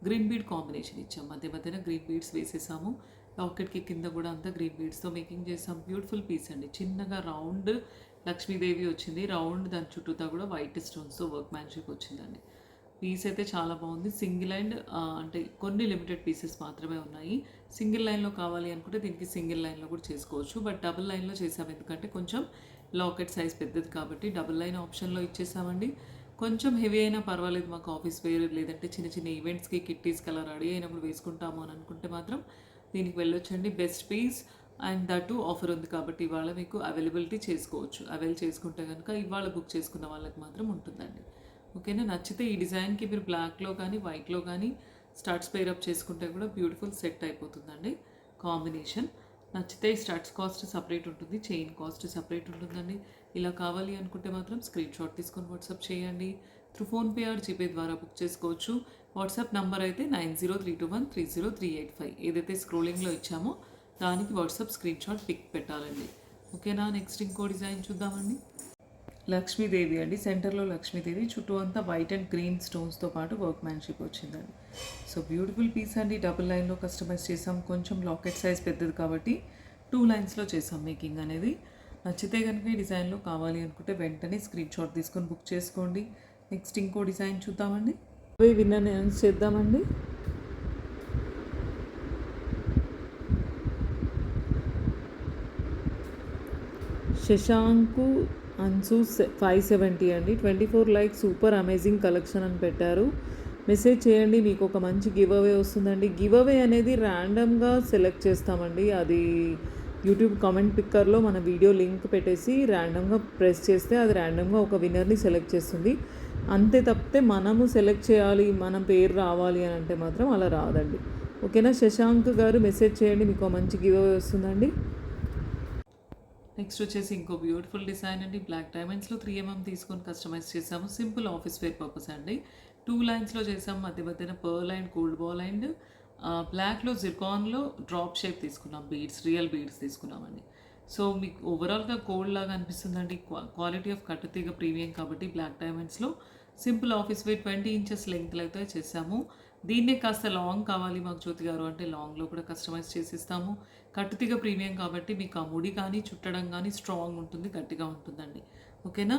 green bead combination ఇచ్చాం. మధ్య మధ్యన గ్రీన్ బీడ్స్ వేసేసాము. లాకెట్కి కింద కూడా అంతా గ్రీన్ బీడ్స్తో మేకింగ్ చేసాం. బ్యూటిఫుల్ పీస్ అండి. చిన్నగా రౌండ్ లక్ష్మీదేవి వచ్చింది. రౌండ్ దాని చుట్టూతా కూడా వైట్ స్టోన్స్తో వర్క్ మ్యాన్షిప్ వచ్చిందండి. పీస్ అయితే చాలా బాగుంది. సింగిల్ అండ్ అంటే కొన్ని లిమిటెడ్ పీసెస్ మాత్రమే ఉన్నాయి. సింగిల్ లైన్లో కావాలి అనుకుంటే దీనికి సింగిల్ లైన్లో కూడా చేసుకోవచ్చు. బట్ డబుల్ లైన్లో చేసాం ఎందుకంటే కొంచెం లాకెట్ సైజ్ పెద్దది కాబట్టి డబుల్ లైన్ ఆప్షన్లో ఇచ్చేసామండి. కొంచెం హెవీ అయినా పర్వాలేదు, మాకు ఆఫీస్ వేర్ లేదంటే చిన్న చిన్న ఈవెంట్స్కి కిట్టీస్కి అలా రెడీ అయినప్పుడు వేసుకుంటాము అని అనుకుంటే మాత్రం దీనికి వెళ్ళొచ్చండి. Best piece and that offer ఉంది కాబట్టి ఇవాళ మీకు అవైలబిలిటీ చేసుకోవచ్చు. అవైల్ చేసుకుంటే కనుక ఇవాళ బుక్ చేసుకున్న వాళ్ళకి మాత్రం ఉంటుందండి. ఓకేనా? నచ్చితే ఈ డిజైన్కి మీరు బ్లాక్లో కానీ వైట్లో కానీ స్టడ్స్ పేరప్ చేసుకుంటే కూడా బ్యూటిఫుల్ సెట్ అయిపోతుందండి కాంబినేషన్. నచ్చితే స్టడ్స్ కాస్ట్ సపరేట్ ఉంటుంది, చైన్ కాస్ట్ సపరేట్ ఉంటుందండి. ఇలా కావాలి అనుకుంటే మాత్రం స్క్రీన్ షాట్ తీసుకొని వాట్సాప్ చేయండి. త్రూ ఫోన్పే ఆర్ జీపే ద్వారా బుక్ చేసుకోవచ్చు. వాట్సాప్ నంబర్ అయితే 9032130385. ఏదైతే స్క్రోలింగ్లో ఇచ్చామో దానికి వాట్సాప్ స్క్రీన్ షాట్ పిక్ పెట్టాలండి. ఓకేనా? నెక్స్ట్ ఇంకో డిజైన్ చూద్దామండి. లక్ష్మీదేవి అండి, సెంటర్లో లక్ష్మీదేవి, చుట్టూ అంతా వైట్ అండ్ గ్రీన్ స్టోన్స్తో పాటు వర్క్ మ్యాన్షిప్ వచ్చిందండి. సో బ్యూటిఫుల్ పీస్ అండి. డబుల్ లైన్లో కస్టమైజ్ చేసాం. కొంచెం లాకెట్ సైజ్ పెద్దది కాబట్టి 2 లైన్స్లో చేసాం మేకింగ్ అనేది. నచ్చితే కనుక ఈ డిజైన్లో కావాలి అనుకుంటే వెంటనే స్క్రీన్ షాట్ తీసుకొని బుక్ చేసుకోండి. నెక్స్ట్ ఇంకో డిజైన్ చూద్దామండి. విన్నర్ అనౌన్స్ చేద్దామండి. శశాంకు అన్సు 570 అండి, 24 లైక్, సూపర్ అమేజింగ్ కలెక్షన్ అని పెట్టారు. మెసేజ్ చేయండి, మీకు ఒక మంచి గివ్ అవే వస్తుందండి. గివ్ అవే అనేది ర్యాండమ్గా సెలెక్ట్ చేస్తామండి. అది యూట్యూబ్ కామెంట్ పిక్కర్లో మన వీడియో లింక్ పెట్టేసి ర్యాండమ్గా ప్రెస్ చేస్తే అది ర్యాండమ్గా ఒక విన్నర్ని సెలెక్ట్ చేస్తుంది. అంతే తప్పితే మనము సెలెక్ట్ చేయాలి, మన పేరు రావాలి అని అంటే మాత్రం అలా రాదండి. ఓకేనా? శశాంక్ గారు మెసేజ్ చేయండి, మీకు మంచి గివ్ అవే వస్తుందండి. నెక్స్ట్ వచ్చేసి ఇంకో బ్యూటిఫుల్ డిజైన్ అండి. బ్లాక్ డైమండ్స్లో 3mm తీసుకొని కస్టమైజ్ చేసాము. సింపుల్ ఆఫీస్ వేర్ పర్పస్ అండి. 2 లైన్స్లో చేసాము. మధ్య మధ్యన pearl and gold ball and బ్లాక్లో జిర్కాన్లో డ్రాప్ షేప్ తీసుకున్నాం. బీడ్స్, రియల్ బీడ్స్ తీసుకున్నామండి. సో మీకు ఓవరాల్గా గోల్డ్ లాగా అనిపిస్తుందండి. క్వాలిటీ ఆఫ్ కట్టుతీగ ప్రీమియం కాబట్టి బ్లాక్ డైమండ్స్లో సింపుల్ ఆఫీస్ వేర్ 20 ఇంచెస్ లెంగ్త్లో అయితే చేసాము. దీన్నే కాస్త లాంగ్ కావాలి మాకు జ్యోతి గారు అంటే లాంగ్లో కూడా కస్టమైజ్ చేసిస్తాము. కట్టుతీగ ప్రీమియం కాబట్టి మీకు ఆ ముడి కానీ చుట్టడం కానీ స్ట్రాంగ్ ఉంటుంది, గట్టిగా ఉంటుందండి. ఓకేనా?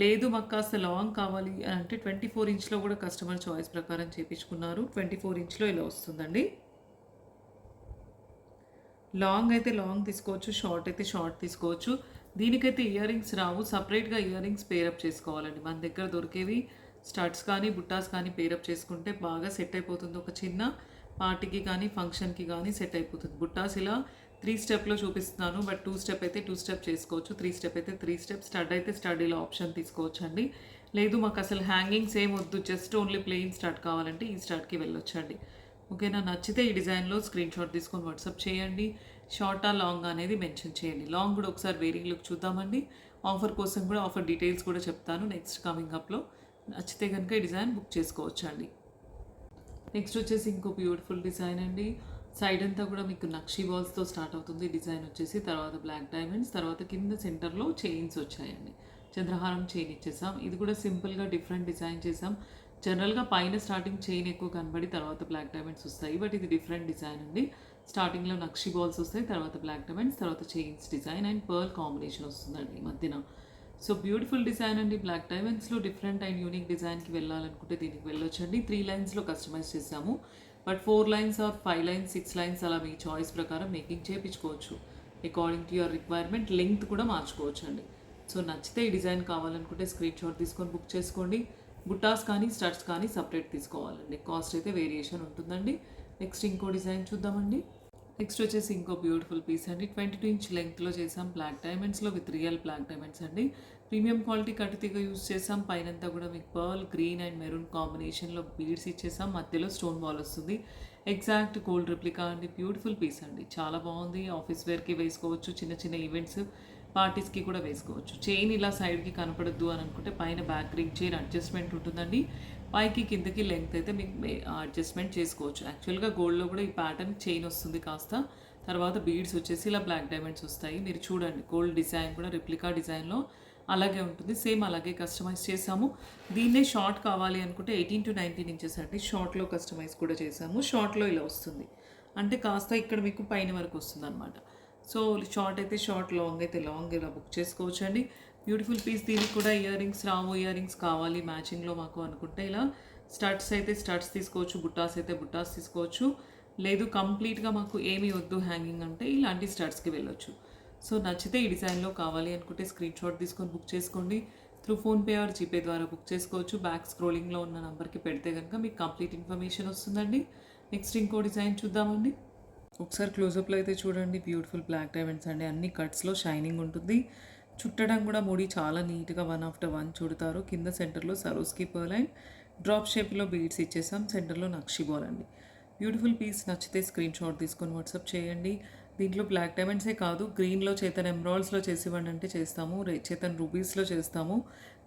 లేదు మాకు కాస్త లాంగ్ కావాలి అంటే 24 ఇంచ్లో కూడా కస్టమర్ చాయిస్ ప్రకారం చేయించుకున్నారు. 24 ఇంచ్లో ఇలా వస్తుందండి. లాంగ్ అయితే లాంగ్ తీసుకోవచ్చు, షార్ట్ అయితే షార్ట్ తీసుకోవచ్చు. దీనికైతే ఇయర్ రింగ్స్ రావు, సపరేట్గా ఇయర్ రింగ్స్ పేరప్ చేసుకోవాలండి. మన దగ్గర దొరికేవి స్టడ్స్ కానీ బుట్టాస్ కానీ పేరప్ చేసుకుంటే బాగా సెట్ అయిపోతుంది. ఒక చిన్న పార్టీకి కానీ ఫంక్షన్కి కానీ సెట్ అయిపోతుంది. బుట్టాస్ ఇలా 3 స్టెప్లో చూపిస్తున్నాను, బట్ 2 స్టెప్ అయితే 2 స్టెప్ చేసుకోవచ్చు, 3 స్టెప్ అయితే 3 స్టెప్, స్టడ్ అయితే స్టడ్ ఇలా ఆప్షన్ తీసుకోవచ్చు అండి. లేదు మాకు అసలు హ్యాంగింగ్స్ ఏం వద్దు, జస్ట్ ఓన్లీ ప్లెయిన్ స్టడ్ కావాలంటే ఈ స్టడ్కి వెళ్ళొచ్చండి. ఓకేనా? నచ్చితే ఈ డిజైన్లో స్క్రీన్ షాట్ తీసుకొని వాట్సాప్ చేయండి. షార్టా లాంగ్ అనేది మెన్షన్ చేయండి. లాంగ్ కూడా ఒకసారి వేరింగ్ లుక్ చూద్దామండి. ఆఫర్ కోసం కూడా ఆఫర్ డీటెయిల్స్ కూడా చెప్తాను నెక్స్ట్ కమింగ్ అప్లో. నచ్చితే కనుక ఈ డిజైన్ బుక్ చేసుకోవచ్చు అండి. నెక్స్ట్ వచ్చేసి ఇంకో బ్యూటిఫుల్ డిజైన్ అండి. సైడ్ అంతా కూడా మీకు నక్షీ బాల్స్తో స్టార్ట్ అవుతుంది డిజైన్ వచ్చేసి. తర్వాత బ్లాక్ డైమండ్స్, తర్వాత కింద సెంటర్లో చైన్స్ వచ్చాయండి. చంద్రహారం చైన్ ఇచ్చేసాం. ఇది కూడా సింపుల్గా డిఫరెంట్ డిజైన్ చేసాం. జనరల్గా పైన స్టార్టింగ్ చైన్ ఎక్కువ కనబడి తర్వాత బ్లాక్ డైమండ్స్ వస్తాయి, బట్ ఇది డిఫరెంట్ డిజైన్ అండి. స్టార్టింగ్లో నక్షీ బాల్స్ వస్తాయి, తర్వాత బ్లాక్ డైమండ్స్, తర్వాత chains design and pearl combination వస్తుందండి మధ్యన. సో బ్యూటిఫుల్ డిజైన్ అండి. బ్లాక్ డైమండ్స్లో డిఫరెంట్ అండ్ యూనిక్ డిజైన్కి వెళ్ళాలనుకుంటే దీనికి వెళ్ళొచ్చండి. 3 లైన్స్లో కస్టమైజ్ చేసాము, but 4 lines or 5 lines 6 lines అలా మీ చాయిస్ ప్రకారం మేకింగ్ చేయించుకోవచ్చు. According to your requirement length కూడా మార్చుకోవచ్చు అండి. సో నచ్చితే ఈ డిజైన్ కావాలనుకుంటే స్క్రీన్ షాట్ తీసుకొని బుక్ చేసుకోండి. బుట్టాస్ కానీ స్టడ్స్ కానీ సపరేట్ తీసుకోవాలండి. కాస్ట్ అయితే వేరియేషన్ ఉంటుందండి. నెక్స్ట్ ఇంకో డిజైన్ చూద్దామండి. నెక్స్ట్ వచ్చేసి ఇంకో బ్యూటిఫుల్ పీస్ అండి. 22 ఇంచ్ లెంగ్త్లో చేసాం. బ్లాక్ డైమండ్స్లో విత్ రియల్ బ్లాక్ డైమండ్స్ అండి. ప్రీమియం క్వాలిటీ కట్టుతీగ యూజ్ చేసాం. పైనంతా కూడా మీకు పర్ల్, గ్రీన్ అండ్ మెరూన్ కాంబినేషన్లో బీడ్స్ ఇచ్చేసాం. మధ్యలో స్టోన్ బాల్ వస్తుంది. ఎగ్జాక్ట్ గోల్డ్ రిప్లికా అండి. బ్యూటిఫుల్ పీస్ అండి, చాలా బాగుంది. ఆఫీస్ వేర్కి వేసుకోవచ్చు, చిన్న చిన్న ఈవెంట్స్ పార్టీస్కి కూడా వేసుకోవచ్చు. చైన్ ఇలా సైడ్కి కనపడద్దు అని అనుకుంటే పైన బ్యాక్ రింగ్ చైన్ అడ్జస్ట్మెంట్ ఉంటుందండి. పైకి కిందకి లెంగ్త్ అయితే మీకు అడ్జస్ట్మెంట్ చేసుకోవచ్చు. యాక్చువల్గా గోల్డ్లో కూడా ఈ ప్యాటర్న్ చైన్ వస్తుంది కాస్త, తర్వాత బీడ్స్ వచ్చేసి ఇలా బ్లాక్ డైమండ్స్ వస్తాయి. మీరు చూడండి గోల్డ్ డిజైన్ కూడా రెప్లికా డిజైన్లో అలాగే ఉంటుంది. సేమ్ అలాగే కస్టమైజ్ చేసాము. దీన్నే షార్ట్ కావాలి అనుకుంటే 18 to 19 ఇంచెస్ అండి. షార్ట్లో కస్టమైజ్ కూడా చేసాము. షార్ట్లో ఇలా వస్తుంది అంటే కాస్త ఇక్కడ మీకు పైన వరకు వస్తుంది అనమాట. సో షార్ట్ అయితే షార్ట్, లాంగ్ అయితే లాంగ్ ఇలా బుక్ చేసుకోవచ్చు అండి. Beautiful piece. దీనికి కూడా ఇయర్ రింగ్స్ రావు, ఇయర్ రింగ్స్ కావాలి మ్యాచింగ్లో మాకు అనుకుంటే ఇలా స్టడ్స్ అయితే స్టడ్స్ తీసుకోవచ్చు, బుట్టాస్ అయితే బుట్టాస్ తీసుకోవచ్చు. లేదు కంప్లీట్గా మాకు ఏమీ వద్దు హ్యాంగింగ్ అంటే ఇలాంటి స్టడ్స్కి వెళ్ళొచ్చు. సో నచ్చితే ఈ డిజైన్లో కావాలి అనుకుంటే స్క్రీన్ షాట్ తీసుకొని బుక్ చేసుకోండి. త్రూ ఫోన్పే ఆర్ జీపే ద్వారా బుక్ చేసుకోవచ్చు. బ్యాక్ స్క్రోలింగ్లో ఉన్న నెంబర్కి పెడితే కనుక మీకు కంప్లీట్ ఇన్ఫర్మేషన్ వస్తుందండి. నెక్స్ట్ ఇంకో డిజైన్ చూద్దామండి. ఒకసారి క్లోజప్లో అయితే చూడండి, బ్యూటిఫుల్ బ్లాక్ డైమండ్స్ అండి. అన్ని కట్స్లో షైనింగ్ ఉంటుంది. చుట్టడం కూడా ముడి చాలా నీట్గా వన్ ఆఫ్టర్ వన్ చుడతారు. కింద సెంటర్లో సరోస్కి పర్ల్ అండ్ డ్రాప్ షేప్లో బీడ్స్ ఇచ్చేసాం. సెంటర్లో నక్షి బాల్ అండి. బ్యూటిఫుల్ పీస్ నచ్చితే స్క్రీన్ షాట్ తీసుకొని వాట్సాప్ చేయండి. దీంట్లో బ్లాక్ డైమండ్సే కాదు, గ్రీన్లో చేతన్ ఎమరాల్డ్స్లో చేసివ్వండి అంటే చేస్తాము, చేతన్ రూబీస్లో చేస్తాము.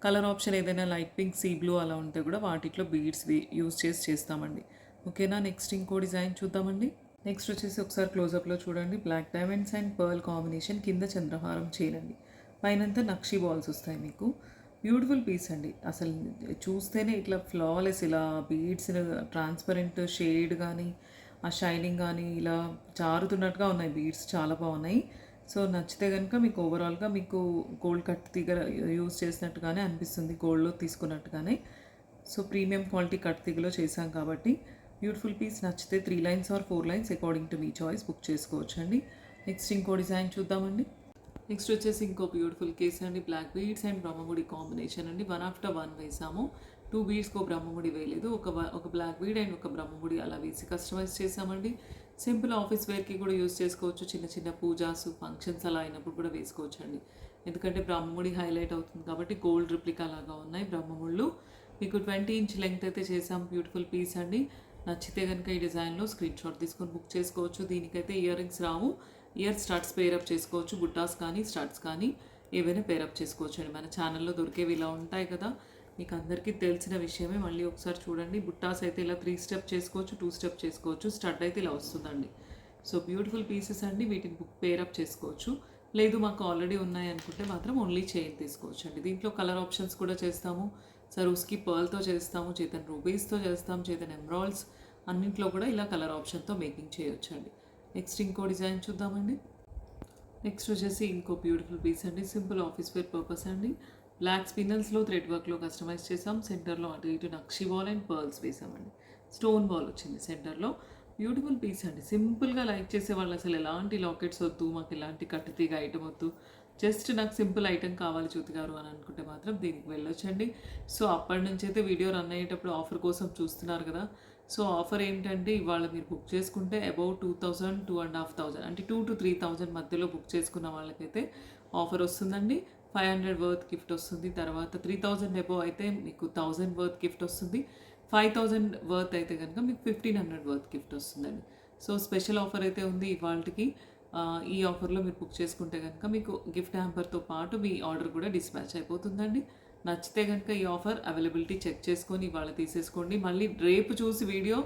కలర్ ఆప్షన్ ఏదైనా లైట్ పింక్, సీ బ్లూ అలా ఉంటే కూడా వాటిలో బీడ్స్ యూజ్ చేసి చేస్తామండి. ఓకేనా. నెక్స్ట్ ఇంకో డిజైన్ చూద్దామండి. నెక్స్ట్ వచ్చేసి ఒకసారి క్లోజప్లో చూడండి, black diamonds and pearl combination, కింద చంద్రహారం చేయండి, పైనంతా నక్షి బాల్స్ వస్తాయి మీకు. బ్యూటిఫుల్ పీస్ అండి. అసలు చూస్తేనే ఇట్లా ఫ్లాలెస్, ఇలా బీడ్స్ ట్రాన్స్పరెంట్ షేడ్ కానీ ఆ షైనింగ్ కానీ ఇలా జారుతున్నట్టుగా ఉన్నాయి బీడ్స్, చాలా బాగున్నాయి. సో నచ్చితే కనుక మీకు ఓవరాల్గా మీకు గోల్డ్ కట్ తీగ యూజ్ చేసినట్టుగానే అనిపిస్తుంది, గోల్డ్లో తీసుకున్నట్టుగానే. సో ప్రీమియం క్వాలిటీ కట్ తీగలో చేశాం కాబట్టి బ్యూటిఫుల్ పీస్. నచ్చితే 3 lines or 4 lines according to మీ చాయిస్ బుక్ చేసుకోవచ్చు అండి. నెక్స్ట్ ఇంకో డిజైన్ చూద్దామండి. నెక్స్ట్ వచ్చేసి ఇంకో బ్యూటిఫుల్ కేస్ అండి, బ్లాక్ బీడ్స్ అండ్ బ్రహ్మముడి కాంబినేషన్ అండి. వన్ ఆఫ్టర్ వన్ వేసాము. 2 బీడ్స్కి బ్రహ్మముడి వేయలేదు, ఒక బ్లాక్ బీడ్ అండ్ ఒక బ్రహ్మముడి అలా వేసి కస్టమైజ్ చేసామండి. సింపుల్ ఆఫీస్ వేర్కి కూడా యూజ్ చేసుకోవచ్చు, చిన్న చిన్న పూజాస్ ఫంక్షన్స్ అలా అయినప్పుడు కూడా వేసుకోవచ్చు అండి. ఎందుకంటే బ్రహ్మముడి హైలైట్ అవుతుంది కాబట్టి. గోల్డ్ రిప్లికా లాగా ఉన్నాయి బ్రహ్మముళ్ళు. మీకు 20 ఇంచ్ లెంగ్త్ అయితే చేసాం. బ్యూటిఫుల్ పీస్ అండి. నచ్చితే కనుక ఈ డిజైన్లో స్క్రీన్ షాట్ తీసుకొని బుక్ చేసుకోవచ్చు. దీనికైతే ఇయర్ రింగ్స్ రావు, ఇయర్ స్టడ్స్ పేరప్ చేసుకోవచ్చు. బుట్టాస్ కానీ స్టడ్స్ కానీ ఏవైనా పేరప్ చేసుకోవచ్చు అండి. మన ఛానల్లో దొరికేవి ఇలా ఉంటాయి కదా, మీకు అందరికీ తెలిసిన విషయమే. మళ్ళీ ఒకసారి చూడండి, బుట్టాస్ అయితే ఇలా 3 స్టెప్ చేసుకోవచ్చు, 2 స్టెప్ చేసుకోవచ్చు. స్టడ్ అయితే ఇలా వస్తుందండి. సో బ్యూటిఫుల్ పీసెస్ అండి. వీటిని బుక్ పేరప్ చేసుకోవచ్చు. లేదు మాకు ఆల్రెడీ ఉన్నాయి అనుకుంటే మాత్రం ఓన్లీ చైన్ తీసుకోవచ్చు అండి. దీంట్లో కలర్ ఆప్షన్స్ కూడా చేస్తాము. సరోస్కి పర్ల్తో చేస్తాము, చేతన్ రూబీస్తో చేస్తాం, చేతన్ ఎమరాల్డ్స్ అన్నింట్లో కూడా ఇలా కలర్ ఆప్షన్తో మేకింగ్ చేయొచ్చు అండి. నెక్స్ట్ ఇంకో డిజైన్ చూద్దామండి. నెక్స్ట్ వచ్చేసి ఇంకో బ్యూటిఫుల్ పీస్ అండి, సింపుల్ ఆఫీస్ వేర్ పర్పస్ అండి. బ్లాక్ స్పిన్నల్స్లో థ్రెడ్ వర్క్లో కస్టమైజ్ చేసాం. సెంటర్లో అటు ఇటు నక్షి బాల్ అండ్ పర్ల్స్ వేసామండి. స్టోన్ బాల్ వచ్చింది సెంటర్లో. బ్యూటిఫుల్ పీస్ అండి. సింపుల్గా లైక్ చేసే వాళ్ళు అసలు ఎలాంటి లాకెట్స్ వద్దు, మాకు ఎలాంటి కట్టుతీగ ఐటమ్ వద్దు, జస్ట్ నాకు సింపుల్ ఐటమ్ కావాలి జ్యోతి గారు అని అనుకుంటే మాత్రం దీనికి వెళ్ళొచ్చండి. సో అప్పటి నుంచి అయితే వీడియో రన్ అయ్యేటప్పుడు ఆఫర్ కోసం చూస్తున్నారు కదా. సో ఆఫర్ ఏంటంటే ఇవాళ మీరు బుక్ చేసుకుంటే అబౌట్ 2000, 2500 అంటే 2 to 3000 మధ్యలో బుక్ చేసుకున్న వాళ్ళకైతే ఆఫర్ వస్తుందండి. 500 వర్త్ గిఫ్ట్ వస్తుంది. తర్వాత 3000 అబౌవ్ అయితే మీకు 1000 వర్త్ గిఫ్ట్ వస్తుంది. 5000 వర్త్ అయితే కనుక మీకు 1500 వర్త్ గిఫ్ట్ వస్తుందండి. సో స్పెషల్ ఆఫర్ అయితే ఉంది ఇవాళకి. ఈ ఆఫర్లో మీరు బుక్ చేసుకుంటే కనుక మీకు గిఫ్ట్ హ్యాంపర్తో పాటు మీ ఆర్డర్ కూడా డిస్పాచ్ అయిపోతుందండి. నచ్చితే కనుక ఈ ఆఫర్ అవైలబిలిటీ చెక్ చేసుకొని ఇవాళ తీసేసుకోండి. మళ్ళీ రేపు చూసి వీడియో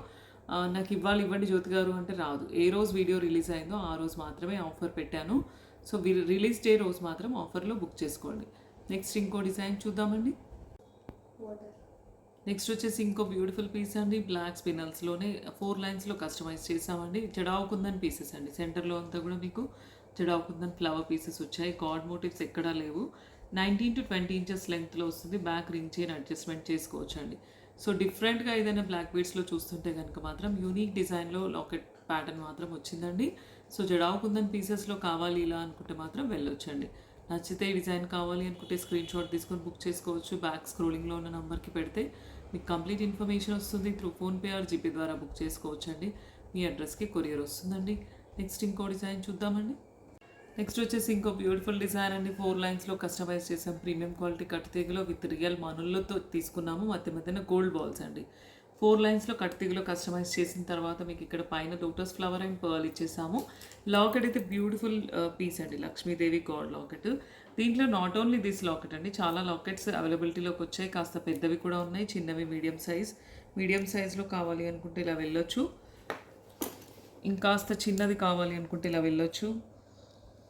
నాకు ఇవ్వండి జ్యోతి గారు అంటే రాదు. ఏ రోజు వీడియో రిలీజ్ అయిందో ఆ రోజు మాత్రమే ఆఫర్ పెట్టాను. సో రిలీజ్ డే రోజు మాత్రం ఆఫర్లో బుక్ చేసుకోండి. నెక్స్ట్ ఇంకో డిజైన్ చూద్దామండి. నెక్స్ట్ వచ్చేసి ఇంకో బ్యూటిఫుల్ పీస్ అండి, బ్లాక్ స్పినల్స్లోనే 4 లైన్స్లో కస్టమైజ్ చేసామండి. జడావు కుందన్ పీసెస్ అండి. సెంటర్లో అంతా కూడా మీకు జడావు కుందన్ ఫ్లవర్ పీసెస్ వచ్చాయి. గాడ్ మోటివ్స్ ఎక్కడా లేవు. 19 to 20 ఇంచెస్ లెంగ్త్లో వస్తుంది. బ్యాక్ రింగ్ చైన్ అడ్జస్ట్మెంట్ చేసుకోవచ్చు అండి. సో డిఫరెంట్గా ఏదైనా బ్లాక్ బీడ్స్లో చూస్తుంటే కనుక మాత్రం యూనిక్ డిజైన్లో లాకెట్ ప్యాటర్న్ మాత్రం వచ్చిందండి. సో జడావు కుందన్ పీసెస్లో కావాలి ఇలా అనుకుంటే మాత్రం వెళ్ళొచ్చండి. నచ్చితే ఈ డిజైన్ కావాలి అనుకుంటే స్క్రీన్ షాట్ తీసుకొని బుక్ చేసుకోవచ్చు. బ్యాక్ స్క్రోలింగ్లో ఉన్న నెంబర్కి పెడితే మీకు కంప్లీట్ ఇన్ఫర్మేషన్ వస్తుంది. త్రూ ఫోన్పే ఆర్ జీపే ద్వారా బుక్ చేసుకోవచ్చు అండి. మీ అడ్రస్కి కొరియర్ వస్తుందండి. నెక్స్ట్ ఇంకో డిజైన్ చూద్దామండి. నెక్స్ట్ వచ్చేసి ఇంకో బ్యూటిఫుల్ డిజైన్ అండి. 4 లైన్స్లో కస్టమైజ్ చేసాం. ప్రీమియం క్వాలిటీ కట్ తీగలో విత్ రియల్ మనులతో తీసుకున్నాము. మధ్యన గోల్డ్ బాల్స్ అండి. 4 లైన్స్లో కట్ తీగలో కస్టమైజ్ చేసిన తర్వాత మీకు ఇక్కడ పైన లోటస్ ఫ్లవర్ అండ్ పర్ల్ ఇచ్చేసాము. లాకెట్ అయితే బ్యూటిఫుల్ పీస్ అండి, లక్ష్మీదేవి గాడ్ లాకెట్. దీంట్లో నాట్ ఓన్లీ దిస్ లాకెట్ అండి, చాలా లాకెట్స్ అవైలబిలిటీలోకి వచ్చాయి. కాస్త పెద్దవి కూడా ఉన్నాయి, చిన్నవి మీడియం సైజ్లో కావాలి అనుకుంటే ఇలా వెళ్ళొచ్చు. ఇంకాస్త చిన్నది కావాలి అనుకుంటే ఇలా వెళ్ళొచ్చు.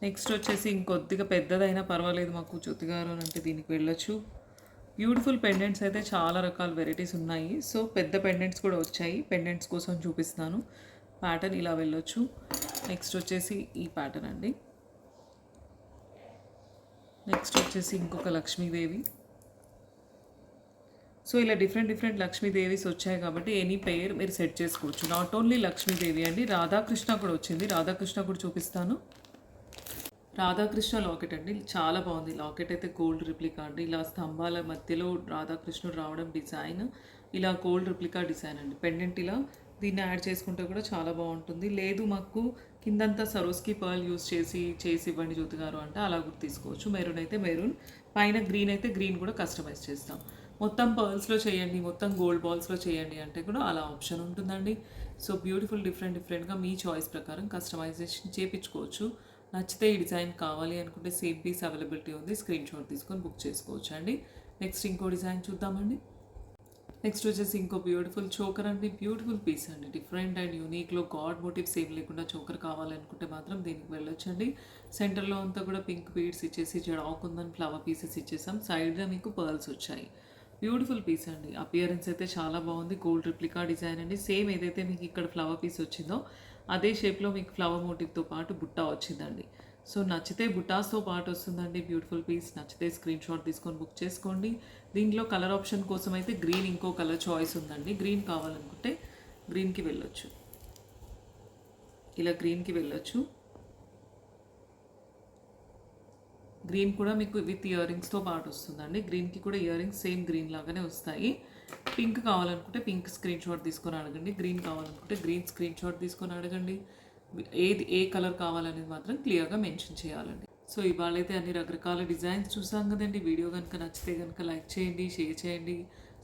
నెక్స్ట్ వచ్చేసి ఇంకొద్దిగా పెద్దదైనా పర్వాలేదు మాకు జ్యోతి గారు అని అంటే దీనికి వెళ్ళొచ్చు. బ్యూటిఫుల్ పెండెంట్స్ అయితే చాలా రకాల వెరైటీస్ ఉన్నాయి. సో పెద్ద పెండెంట్స్ కూడా వచ్చాయి. పెండెంట్స్ కోసం చూపిస్తాను. ప్యాటర్న్ ఇలా వెళ్ళొచ్చు. నెక్స్ట్ వచ్చేసి ఈ ప్యాటర్న్ అండి. నెక్స్ట్ వచ్చేసి ఇంకొక లక్ష్మీదేవి. సో ఇలా డిఫరెంట్ లక్ష్మీదేవీస్ వచ్చాయి కాబట్టి ఎనీ పేర్ మీరు సెట్ చేసుకోవచ్చు. నాట్ ఓన్లీ లక్ష్మీదేవి అండి, రాధాకృష్ణ కూడా వచ్చింది. రాధాకృష్ణ కూడా చూపిస్తాను. రాధాకృష్ణ లాకెట్ అండి. చాలా బాగుంది. లాకెట్ అయితే గోల్డ్ రిప్లికా అండి. ఇలా స్తంభాల మధ్యలో రాధాకృష్ణుడు రావడం డిజైన్. ఇలా గోల్డ్ రిప్లికా డిజైన్ అండి. పెండెంట్ ఇలా దీన్ని యాడ్ చేసుకుంటే కూడా చాలా బాగుంటుంది. లేదు మాకు కిందంతా సరోస్కి పర్ల్ యూస్ చేసి ఇవ్వండి జ్యోతి గారు అంటే అలా కూడా తీసుకోవచ్చు. మెరూన్ అయితే మెరూన్, పైన గ్రీన్ అయితే గ్రీన్ కూడా కస్టమైజ్ చేస్తాం. మొత్తం పర్ల్స్లో చేయండి, మొత్తం గోల్డ్ బాల్స్లో చేయండి అంటే కూడా అలా ఆప్షన్ ఉంటుందండి. సో బ్యూటిఫుల్ డిఫరెంట్గా మీ చాయిస్ ప్రకారం కస్టమైజేషన్ చేయించుకోవచ్చు. నచ్చితే ఈ డిజైన్ కావాలి అనుకుంటే సేమ్ పీస్ అవైలబిలిటీ ఉంది, స్క్రీన్ షాట్ తీసుకొని బుక్ చేసుకోవచ్చు అండి. నెక్స్ట్ ఇంకో డిజైన్ చూద్దామండి. నెక్స్ట్ వచ్చేసి ఇంకో బ్యూటిఫుల్ చోకర్ అండి. బ్యూటిఫుల్ పీస్ అండి. డిఫరెంట్ అండ్ యూనిక్లో గాడ్ మోటివ్స్ ఏం లేకుండా చోకర్ కావాలనుకుంటే మాత్రం దీనికి వెళ్ళొచ్చండి. సెంటర్లో అంతా కూడా పింక్ బీడ్స్ ఇచ్చేసి జడాకుందని ఫ్లవర్ పీసెస్ ఇచ్చేసాం. సైడ్గా మీకు పర్ల్స్ వచ్చాయి. బ్యూటిఫుల్ పీస్ అండి. అపియరెన్స్ అయితే చాలా బాగుంది. గోల్డ్ రిప్లికా డిజైన్ అండి. సేమ్ ఏదైతే మీకు ఇక్కడ ఫ్లవర్ పీస్ వచ్చిందో అదే షేప్లో మీకు ఫ్లవర్ మోటివ్తో పాటు బుట్ట వచ్చిందండి. సో నచ్చితే బుట్టాస్తో పాటు వస్తుందండి బ్యూటిఫుల్ పీస్. నచ్చితే స్క్రీన్ షాట్ తీసుకొని బుక్ చేసుకోండి. దీంట్లో కలర్ ఆప్షన్ కోసం అయితే గ్రీన్ ఇంకో కలర్ చాయిస్ ఉందండి. గ్రీన్ కావాలనుకుంటే గ్రీన్కి వెళ్ళొచ్చు. ఇలా గ్రీన్కి వెళ్ళొచ్చు. గ్రీన్ కూడా మీకు విత్ ఇయర్ రింగ్స్తో పాటు వస్తుందండి. గ్రీన్కి కూడా ఇయర్ రింగ్స్ సేమ్ గ్రీన్ లాగానే వస్తాయి. పింక్ కావాలనుకుంటే పింక్ స్క్రీన్ షాట్ తీసుకొని అడగండి. గ్రీన్ కావాలనుకుంటే గ్రీన్ స్క్రీన్ షాట్ తీసుకొని అడగండి. ఏ కలర్ కావాలనేది మాత్రం క్లియర్గా మెన్షన్ చేయాలండి. సో ఇవాళైతే అన్ని రకరకాల డిజైన్స్ చూసాం కదండి. వీడియో కనుక నచ్చితే కనుక లైక్ చేయండి, షేర్ చేయండి,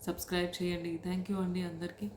సబ్స్క్రైబ్ చేయండి. థ్యాంక్ యూ అండి అందరికీ.